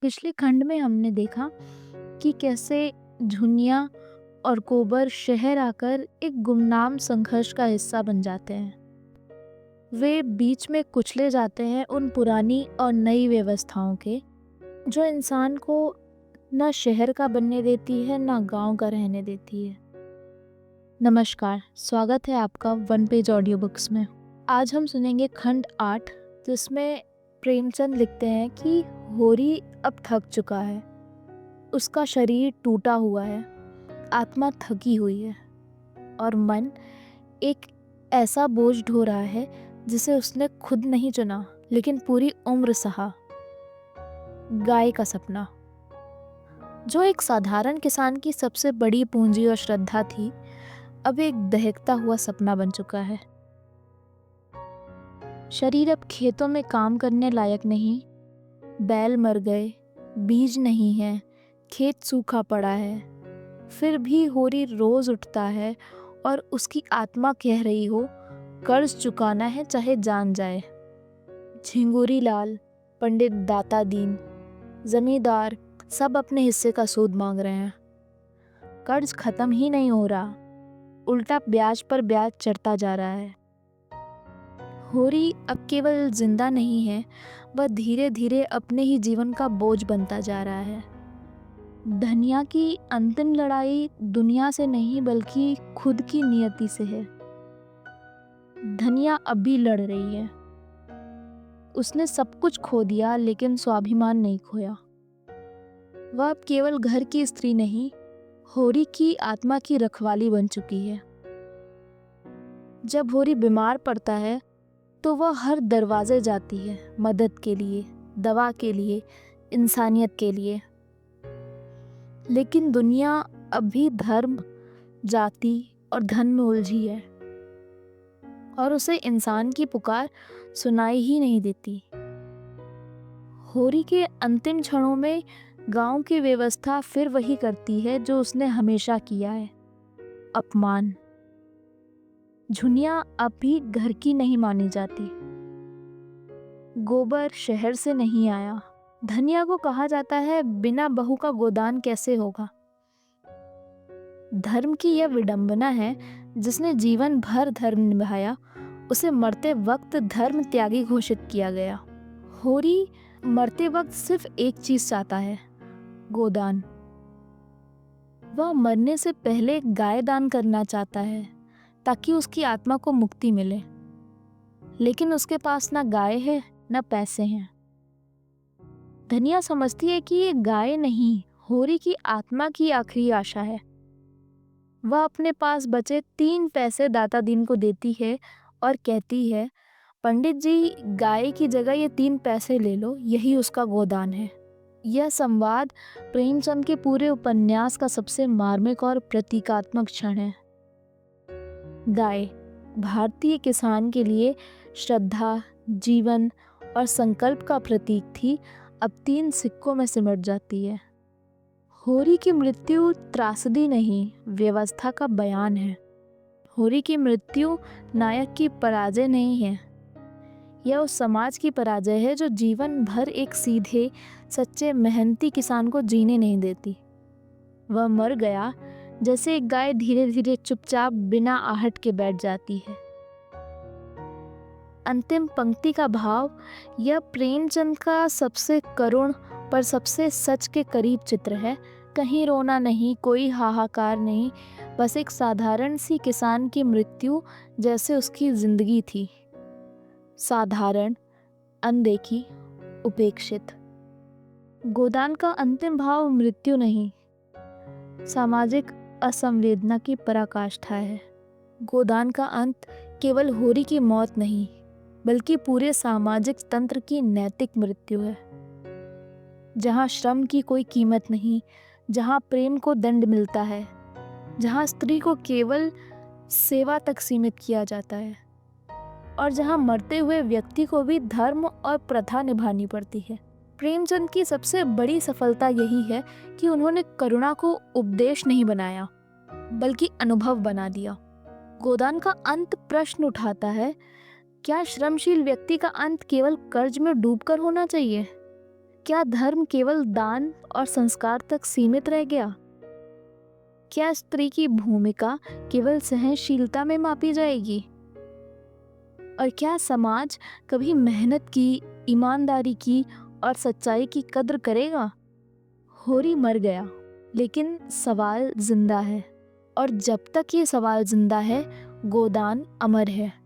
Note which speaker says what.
Speaker 1: पिछले खंड में हमने देखा कि कैसे झुनिया और कोबर शहर आकर एक गुमनाम संघर्ष का हिस्सा बन जाते हैं। वे बीच में कुचले जाते हैं उन पुरानी और नई व्यवस्थाओं के जो इंसान को ना शहर का बनने देती है ना गांव का रहने देती है। नमस्कार, स्वागत है आपका वन पेज ऑडियो बुक्स में। आज हम सुनेंगे खंड 8, जिसमें प्रेमचंद लिखते हैं कि होरी अब थक चुका है। उसका शरीर टूटा हुआ है, आत्मा थकी हुई है और मन एक ऐसा बोझ ढो रहा है जिसे उसने खुद नहीं चुना लेकिन पूरी उम्र सहा। गाय का सपना, जो एक साधारण किसान की सबसे बड़ी पूंजी और श्रद्धा थी, अब एक दहकता हुआ सपना बन चुका है। शरीर अब खेतों में काम करने लायक नहीं, बैल मर गए, बीज नहीं है, खेत सूखा पड़ा है। फिर भी होरी रोज उठता है और उसकी आत्मा कह रही हो कर्ज चुकाना है चाहे जान जाए। झिंगुरी लाल, पंडित दाता दीन, जमींदार सब अपने हिस्से का सूद मांग रहे हैं। कर्ज खत्म ही नहीं हो रहा, उल्टा ब्याज पर ब्याज चढ़ता जा रहा है। होरी अब केवल जिंदा नहीं है, वह धीरे धीरे अपने ही जीवन का बोझ बनता जा रहा है। धनिया की अंतिम लड़ाई दुनिया से नहीं बल्कि खुद की नियति से है। धनिया अब भी लड़ रही है। उसने सब कुछ खो दिया लेकिन स्वाभिमान नहीं खोया। वह अब केवल घर की स्त्री नहीं, होरी की आत्मा की रखवाली बन चुकी है। जब होरी बीमार पड़ता है तो वह हर दरवाजे जाती है, मदद के लिए, दवा के लिए, इंसानियत के लिए। लेकिन दुनिया अब भी धर्म, जाति और धन में उलझी है और उसे इंसान की पुकार सुनाई ही नहीं देती। होरी के अंतिम क्षणों में गांव की व्यवस्था फिर वही करती है जो उसने हमेशा किया है, अपमान। झुनिया अब भी घर की नहीं मानी जाती। गोबर शहर से नहीं आया। धनिया को कहा जाता है बिना बहू का गोदान कैसे होगा। धर्म की यह विडंबना है, जिसने जीवन भर धर्म निभाया उसे मरते वक्त धर्म त्यागी घोषित किया गया। होरी मरते वक्त सिर्फ एक चीज चाहता है, गोदान। वह मरने से पहले गाय दान करना चाहता है ताकि उसकी आत्मा को मुक्ति मिले। लेकिन उसके पास ना गाय है ना पैसे हैं। धनिया समझती है कि ये गाय नहीं, होरी की आत्मा की आखिरी आशा है। वह अपने पास बचे 3 पैसे दाता दीन को देती है और कहती है, पंडित जी, गाय की जगह ये 3 पैसे ले लो, यही उसका गोदान है। यह संवाद प्रेमचंद के पूरे उपन्यास का सबसे मार्मिक और प्रतीकात्मक क्षण है। गाय भारतीय किसान के लिए श्रद्धा, जीवन और संकल्प का प्रतीक थी, अब 3 सिक्कों में सिमट जाती है। होरी की मृत्यु त्रासदी नहीं, व्यवस्था का बयान है। होरी की मृत्यु नायक की पराजय नहीं है, यह उस समाज की पराजय है जो जीवन भर एक सीधे, सच्चे, मेहनती किसान को जीने नहीं देती। वह मर गया जैसे एक गाय धीरे धीरे चुपचाप बिना आहट के बैठ जाती है। अंतिम पंक्ति का भाव यह प्रेमचंद का सबसे करुण पर सबसे सच के करीब चित्र है। कहीं रोना नहीं, कोई हाहाकार नहीं, बस एक साधारण सी किसान की मृत्यु जैसे उसकी जिंदगी थी। साधारण, अनदेखी, उपेक्षित। गोदान का अंतिम भाव मृत्यु नहीं, सामाजिक असंवेदना की पराकाष्ठा है। गोदान का अंत केवल होरी की मौत नहीं बल्कि पूरे सामाजिक तंत्र की नैतिक मृत्यु है। जहाँ श्रम की कोई कीमत नहीं, जहाँ प्रेम को दंड मिलता है, जहाँ स्त्री को केवल सेवा तक सीमित किया जाता है और जहाँ मरते हुए व्यक्ति को भी धर्म और प्रथा निभानी पड़ती है। प्रेमचंद की सबसे बड़ी सफलता यही है कि उन्होंने करुणा को उपदेश नहीं बनाया बल्कि अनुभव बना दिया। गोदान का अंत प्रश्न उठाता है, क्या श्रमशील व्यक्ति का अंत केवल कर्ज में डूबकर होना चाहिए? क्या धर्म केवल दान और संस्कार तक सीमित रह गया? क्या स्त्री की भूमिका केवल सहनशीलता में मापी जाएगी? और क्या समाज कभी मेहनत की, ईमानदारी की और सच्चाई की कद्र करेगा? होरी मर गया, लेकिन सवाल जिंदा है, और जब तक ये सवाल जिंदा है, गोदान अमर है।